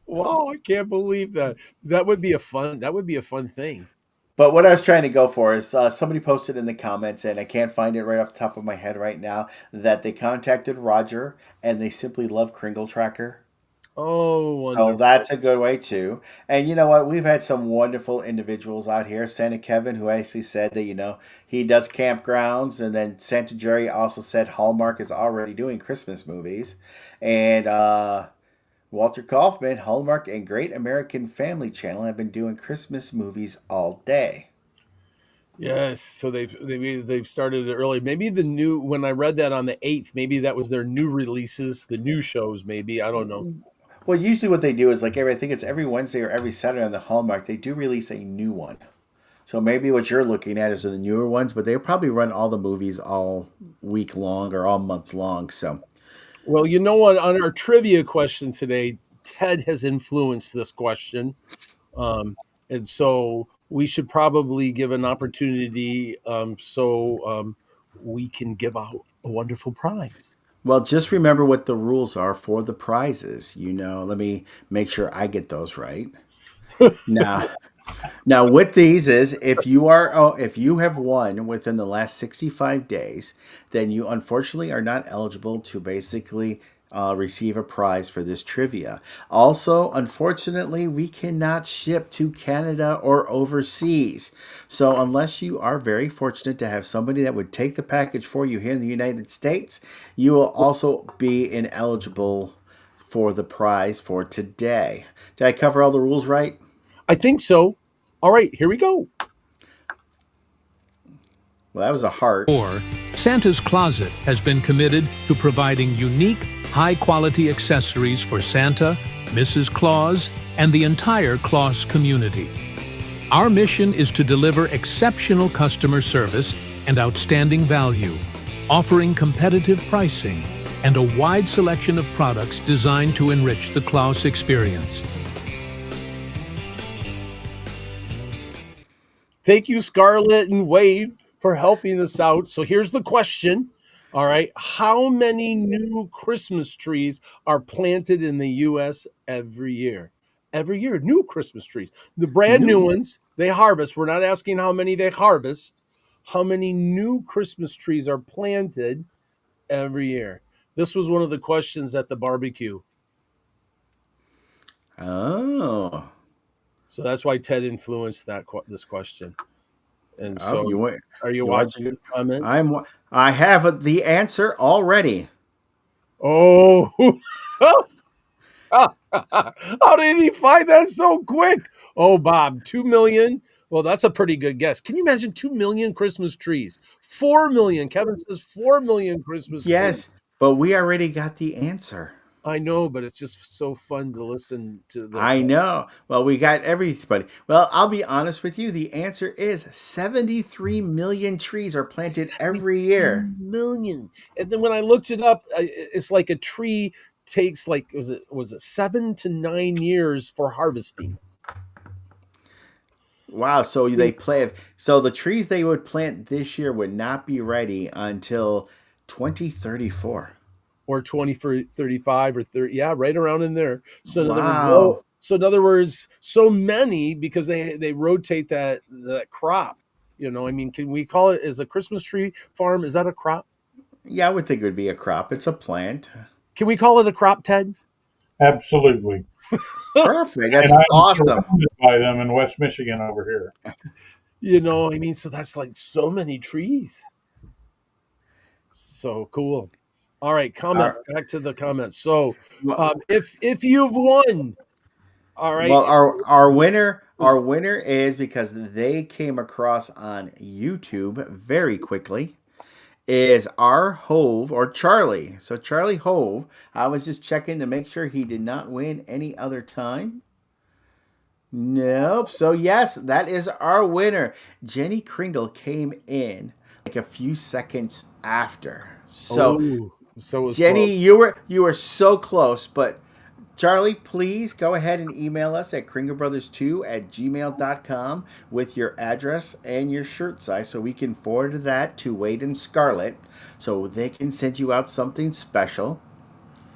wow, I can't believe that. That would be a fun thing. but what I was trying to go for is somebody posted in the comments, and I can't find it right off the top of my head right now, that they contacted Roger and they simply love Kringle Tracker. Oh, So wonderful. that's a good way too. And you know what? We've had some wonderful individuals out here. Santa Kevin, who actually said that, he does campgrounds. And then Santa Jerry also said Hallmark is already doing Christmas movies. And Walter Kaufman, Hallmark and Great American Family Channel have been doing Christmas movies all day. Yes, so they've started it early. Maybe the new when I read that on the 8th, maybe that was their new releases, the new shows. Maybe I don't know. Well, usually what they do is like I think it's every Wednesday or every Saturday on the Hallmark, they do release a new one. So maybe what you're looking at is the newer ones, but they probably run all the movies all week long or all month long. So, Well, you know what? On our trivia question today, Ted has influenced this question, um, and so we should probably give an opportunity so we can give out a wonderful prize. well, just remember what the rules are for the prizes. Let me make sure I get those right. Now, Now, with these is if you have won within the last 65 days, then you unfortunately are not eligible to basically receive a prize for this trivia. Also, unfortunately, we cannot ship to Canada or overseas. So, unless you are very fortunate to have somebody that would take the package for you here in the United States, you will also be ineligible for the prize for today. Did I cover all the rules right? I think so. All right, here we go. Well, that was a heart. Or, Santa's Closet has been committed to providing unique, high-quality accessories for Santa, Mrs. Claus, and the entire Claus community. Our mission is to deliver exceptional customer service and outstanding value, offering competitive pricing and a wide selection of products designed to enrich the Claus experience. Thank you, Scarlett and Wade, for helping us out. So here's the question. All right. How many new Christmas trees are planted in the U.S. every year? Every year, new Christmas trees. The brand new New. ones they harvest. We're not asking how many they harvest. How many new Christmas trees are planted every year? This was one of the questions at the barbecue. Oh. So that's why Ted influenced this question. And Oh, so, are you you want watching the comments? I have the answer already. Oh, how did he find that so quick? Oh, Bob, 2 million. Well, that's a pretty good guess. Can you imagine 2 million Christmas trees? 4 million. Kevin says 4 million Christmas trees. Yes, but we already got the answer. I know, but it's just so fun to listen to I know. Well, we got everybody. Well, I'll be honest with you. The answer is 73 million trees are planted every 73 year. million. And then when I looked it up, it's like a tree takes like was it 7 to 9 years for harvesting. Wow. So they plant. So the trees they would plant this year would not be ready until 2034. Or 20 for 35 or 30, yeah, right around in there. Wow. So in other words, so many because they rotate that crop. I mean, can we call it as a Christmas tree farm? Is that a crop? Yeah, I would think it would be a crop. It's a plant. Can we call it a crop, Ted? Absolutely. Perfect. That's And I'm awesome. surrounded by them in West Michigan over here. I mean, so that's like so many trees. So cool. All right, comments. Our, Back to the comments. So, well, if you've won, all right, well, our what winner was is because they came across on YouTube very quickly. Is our Hove or Charlie? So Charlie Hove. I was just checking to make sure he did not win any other time. Nope. So yes, that is our winner. Jenny Kringle came in like a few seconds after. So so it was Jenny, close. you were so close, but Charlie, please go ahead and email us at kringlebrothers2@gmail.com with your address and your shirt size so we can forward that to Wade and Scarlett so they can send you out something special.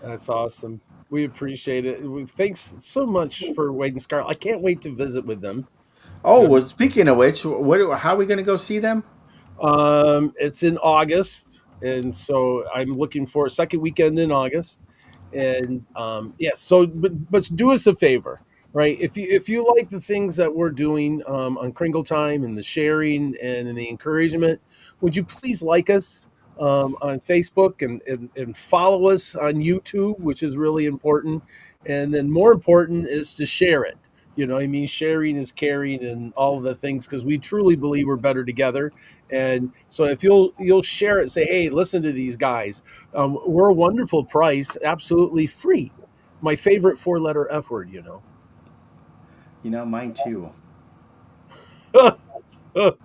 That's awesome. We appreciate it. Thanks so much for Wade and Scarlett. I can't wait to visit with them. Oh, Um, well, speaking of which, how are we going to go see them? it's in August, and so I'm looking for a second weekend in August. And yes, so but do us a favor, right? If you like the things that we're doing on Kringle Time and the sharing and the encouragement, would you please like us on Facebook and follow us on YouTube, which is really important. And then more important is to share it. I mean, sharing is caring and all of the things because we truly believe we're better together. And so if you'll share it, say, hey, listen to these guys. We're a wonderful price, absolutely free. My favorite four-letter F word. Mine too. But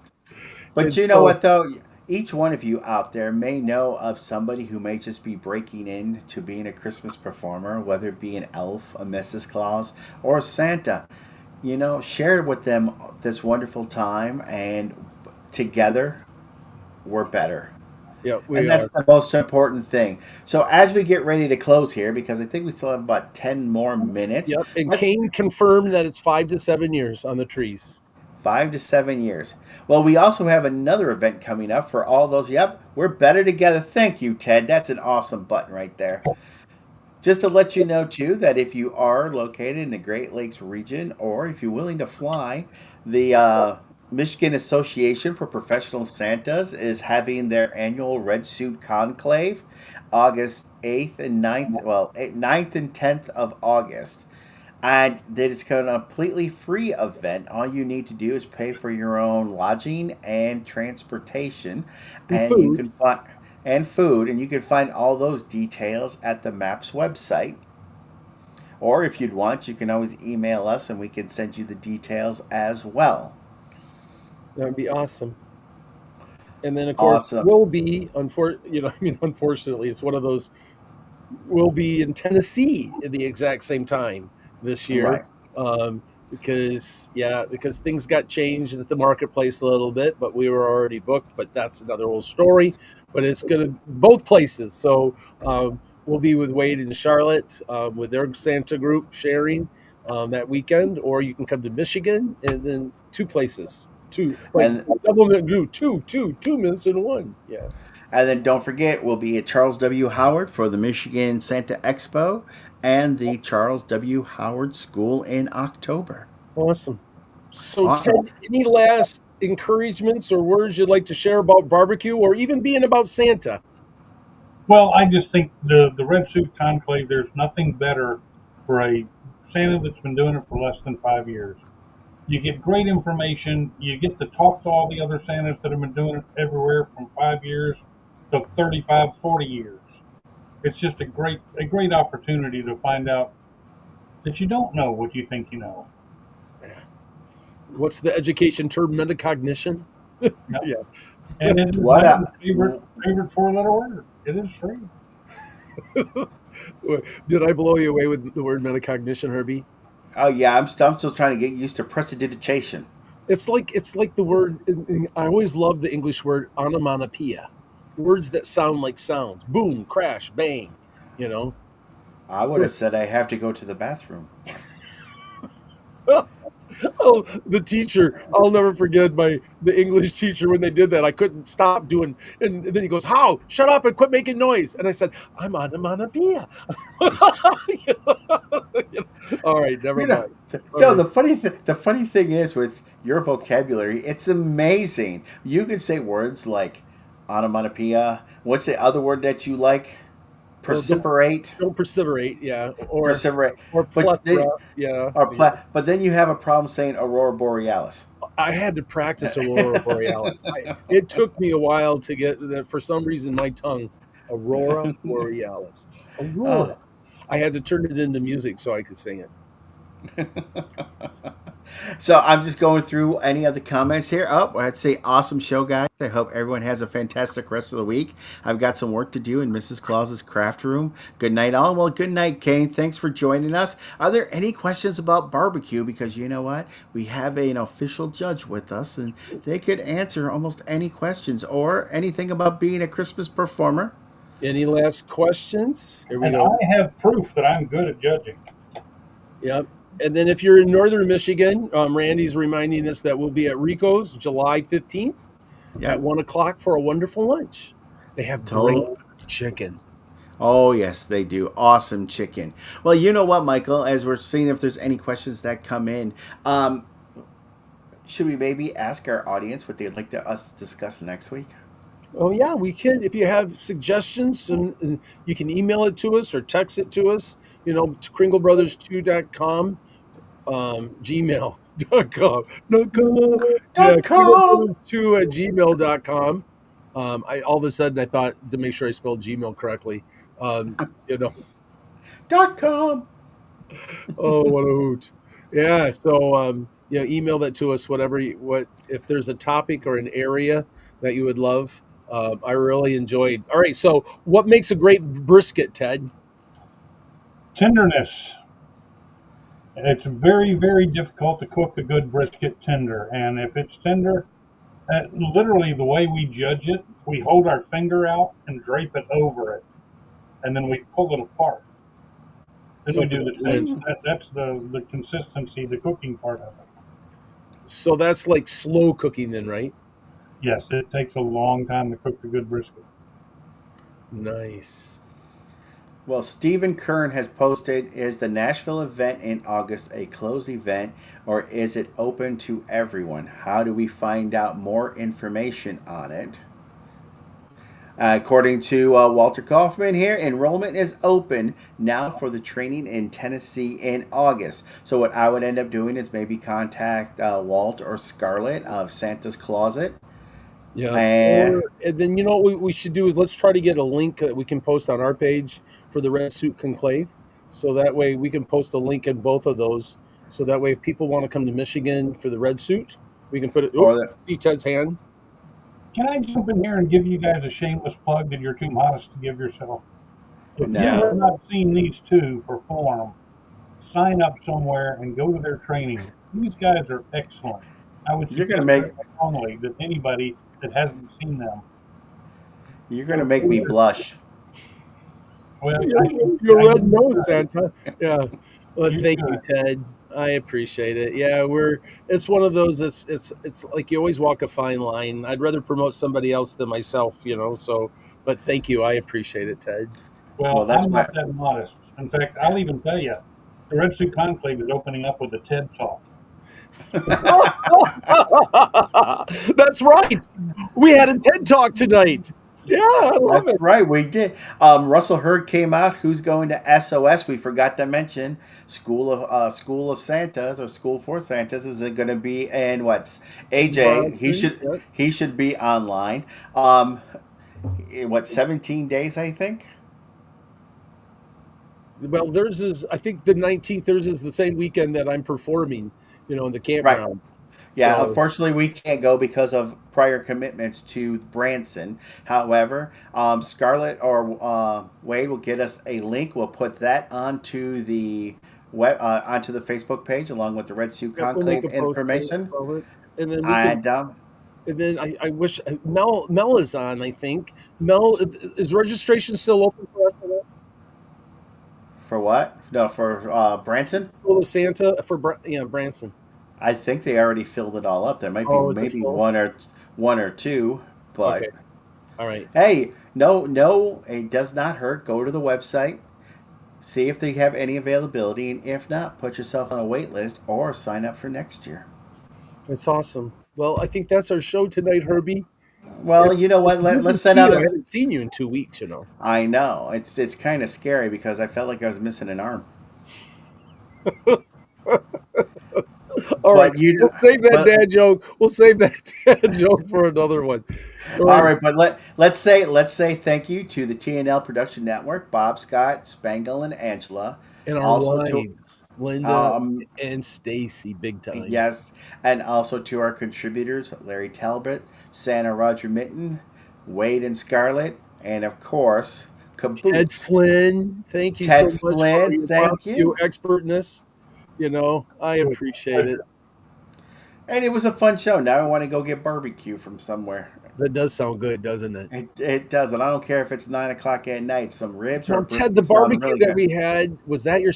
And you know so, what, though? Each one of you out there may know of somebody who may just be breaking into being a Christmas performer, whether it be an elf, a Mrs. Claus, or Santa. Share with them this wonderful time, and together we're better. yeah, And we that's are. the most important thing. So as we get ready to close here, because I think we still have about 10 more minutes, Yep. And let's Kane confirmed that it's 5 to 7 years on the trees. 5 to 7 years. Well, we also have another event coming up for all those. Yep, we're better together. Thank you, Ted. That's an awesome button right there. Just to let you know, too, that if you are located in the Great Lakes region or if you're willing to fly, the Michigan Association for Professional Santas is having their annual Red Suit Conclave August 8th and 9th, well, 9th and 10th of August. And that it's a completely free event. All you need to do is pay for your own lodging and transportation, And and you food. can find and food, and you can find all those details at the MAPS website. Or if you'd want, you can always email us, and we can send you the details as well. That'd be awesome. And then, of course, Awesome. we'll be, I mean, unfortunately, it's one of those, we'll be in Tennessee at the exact same time this year. Right. Because things got changed at the marketplace a little bit, but we were already booked. But that's another old story. But it's going to both places. So we'll be with Wade and Charlotte with their Santa group sharing that weekend, or you can come to Michigan and then two places, two like And double group, two minutes in one. Yeah, And then don't forget, we'll be at Charles W. Howard for the Michigan Santa Expo and the Charles W. Howard School in October. awesome. So, Ted, Awesome. any last encouragements or words you'd like to share about barbecue or even being about Santa? Well, I just think the Red Suit Conclave, there's nothing better for a Santa that's been doing it for less than 5 years. You get great information. You get to talk to all the other Santas that have been doing it everywhere from 5 years to 35, 40 years. It's just a great opportunity to find out that you don't know what you think you know. What's the education term? Metacognition? Yep. Yeah. And it is What my a- favorite four-letter word. It is free. Did I blow you away with the word metacognition, Herbie? Oh yeah, I'm still trying to get used to prestidigitation. It's like the word. I always love the English word onomatopoeia, words that sound like sounds. Boom, crash, bang. You know. I would have said I have to go to the bathroom. Oh, the teacher! I'll never forget the English teacher when they did that. I couldn't stop doing, and then he goes, "How? Shut up and quit making noise!" And I said, "I'm onomatopoeia." All right, never You know, mind. All no. right. The funny thing is with your vocabulary, it's amazing. You can say words like onomatopoeia. What's the other word that you like? Well, Perseverate. don't perseverate, yeah, Perseverate. or But plethora, then, yeah. but then you have a problem saying aurora borealis. I had to practice Aurora Borealis. It took me a while to get that. For some reason, my tongue, Aurora Borealis, Uh, Aurora. I had to turn it into music so I could sing it. So I'm just going through any of the comments here. Oh, I'd say awesome show, guys. I hope everyone has a fantastic rest of the week. I've got some work to do in Mrs. Claus's craft room. Good night, all. Well, good night, Kane. Thanks for joining us. Are there any questions about barbecue? Because you know what? We have an official judge with us, and they could answer almost any questions or anything about being a Christmas performer. Any last questions? Here we And go. I have proof that I'm good at judging. Yep. And then if you're in northern Michigan, Randy's reminding us that we'll be at Rico's July 15th at 1 o'clock for a wonderful lunch. They have great Total. chicken. Oh, yes, they do. Awesome chicken. Well, you know what, Michael, as we're seeing if there's any questions that come in, should we maybe ask our audience what they'd like to us to discuss next week? Oh, yeah, we can. If you have suggestions, and you can email it to us or text it to us, to kringlebrothers2.com, gmail.com. Yeah, .com. kringlebrothers2 at gmail.com. All of a sudden, I thought to make sure I spelled Gmail correctly. Um, you know, .com. oh, what a hoot. Yeah, so email that to us, if there's a topic or an area that you would love. I really enjoyed. All right, so what makes a great brisket, Ted? Tenderness. It's very, very difficult to cook a good brisket tender. And if it's tender, literally the way we judge it, we hold our finger out and drape it over it. And then we pull it apart. Then So we do the taste. That's the consistency, the cooking part of it. So that's like slow cooking then, right? Yes, it takes a long time to cook a good brisket. Nice. Well, Stephen Kern has posted, is the Nashville event in August a closed event or is it open to everyone? How do we find out more information on it? According to Walter Kaufman here, enrollment is open now for the training in Tennessee in August. So what I would end up doing is maybe contact Walt or Scarlett of Santa's Closet. Yeah. And And then what we should do is let's try to get a link that we can post on our page for the Red Suit Conclave. So that way we can post a link in both of those. So that way if people want to come to Michigan for the Red Suit, we can put it. See Ted's hand. Can I jump in here and give you guys a shameless plug that you're too modest to give yourself? If you No. have not seen these two perform, sign up somewhere and go to their training. These guys are excellent. I would You're gonna suggest make- very strongly that anybody that hasn't seen them. You're going to make me blush. Well, Your red nose, Santa. Yeah. Well, You thank you, should. Ted. I appreciate it. Yeah, it's one of those it's like you always walk a fine line. I'd rather promote somebody else than myself, but thank you. I appreciate it, Ted. Well, that's I'm not that modest. In fact, I'll even tell you, the Red Suit Conclave is opening up with a TED Talk. That's right. We had a TED Talk tonight. Yeah, I love That's it. right, we did. Russell Hurd came out. Who's going to SOS? We forgot to mention School of Santas or School for Santas is going to be in what's AJ. He should be online. In 17 days, I think. Well, theirs is, I think the 19th, theirs is the same weekend that I'm performing, in the campground. Yeah, So, unfortunately, we can't go because of prior commitments to Branson. However, Scarlett or Wade will get us a link. We'll put that onto the onto the Facebook page along with the Red Suit we'll make Conclave a post information. of it. And then we can, and then I wish Mel is on, I think. Mel, is registration still open for SOS? For what? No, for Branson. School of Santa for Branson. I think they already filled it all up. There might be Oh, is it maybe full? one or two, Okay. but All right. hey, no, it does not hurt. Go to the website, see if they have any availability, and if not, put yourself on a wait list or sign up for next year. That's awesome. Well, I think that's our show tonight, Herbie. Well, you know It's what? good to Let's send see out you. I a. haven't seen you in 2 weeks, you know. I know it's kind of scary because I felt like I was missing an arm. All right. But you, We'll save that but dad joke. We'll save that dad joke for another one. All all right. right. But let's say thank you to the TNL Production Network, Bob, Scott, Spangle, and Angela. And our Also to wives, Linda um and Stacy, big time. yes, and also to our contributors, Larry Talbot, Santa Roger Mitten, Wade and Scarlett, and of course Ted Caboose. Flynn, thank you so Ted much for Flynn, your thank barbecue you. expertness. You know, I It was appreciate it. And it was a fun show. Now I want to go get barbecue from somewhere. That does sound good, doesn't it? It does, and I don't care if it's 9 o'clock at night. Some ribs or Now, Ted, the brisket sound barbecue really that good. we had, was that your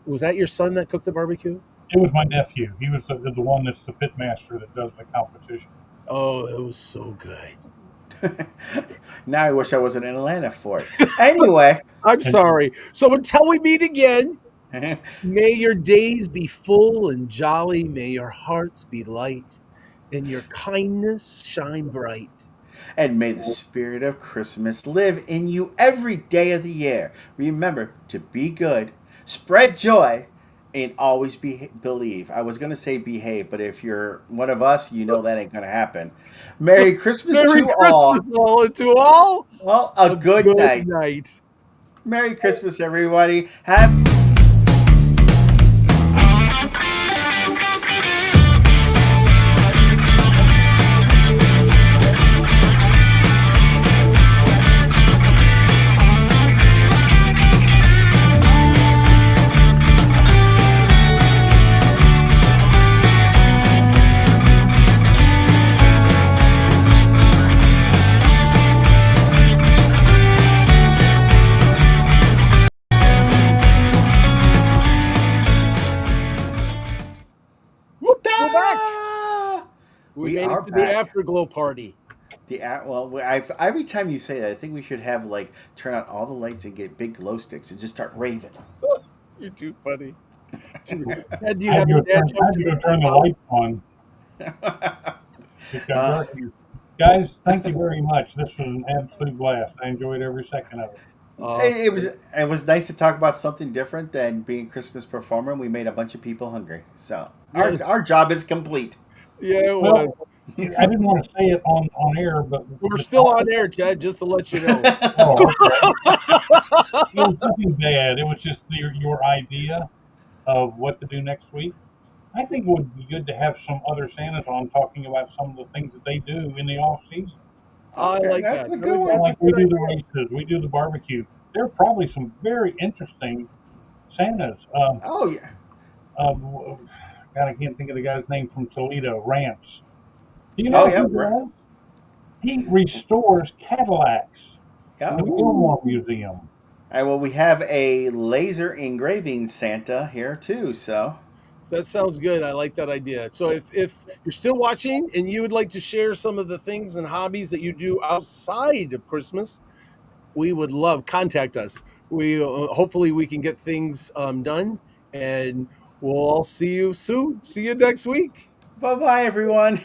was that your son that cooked the barbecue? It was my nephew. He was the one that's the pit master that does the competition. Oh, it was so good. Now I wish I wasn't in Atlanta for it. Anyway, I'm sorry. So until we meet again, may your days be full and jolly. May your hearts be light and your kindness shine bright. and may the spirit of Christmas live in you every day of the year. Remember to be good, spread joy, and always believe. I was going to say behave, but if you're one of us, you know that ain't going to happen. Merry Christmas Merry to all. Christmas, all, and to all Well, a good night. night. Merry Christmas, everybody. Have Whoop, we're back. We We made are it to the back. afterglow party. Every time you say that, I think we should have like turn out all the lights and get big glow sticks and just start raving. You're too funny. Ted, do you I have had a to dad joke turn to the start us lights on. It got dark here. Guys, thank you very much. This was an absolute blast. I enjoyed every second of it. off? It was nice to talk about something different than being a Christmas performer. We made a bunch of people hungry, so our job is complete. Yeah, it Well, was. I didn't want to say it on air, but We're still on air, Ted, just to let you know. Oh, okay. It was nothing bad. It was just your idea of what to do next week. I think it would be good to have some other Santas on talking about some of the things that they do in the off season. I Okay, like that's that. a good one. That's a Like we good do the idea. races, we do the barbecue. There are probably some very interesting Santas. Oh yeah, God, I can't think of the guy's name from Toledo, Ramps. Do you oh know yeah, who he right. does? He restores Cadillacs Yeah. in the Fillmore Museum. And well, we have a laser engraving Santa here too. So So that sounds good. I like that idea. So if you're still watching and you would like to share some of the things and hobbies that you do outside of Christmas, we would love contact us. We hopefully we can get things done, and we'll all see you soon. See you next week. bye bye everyone.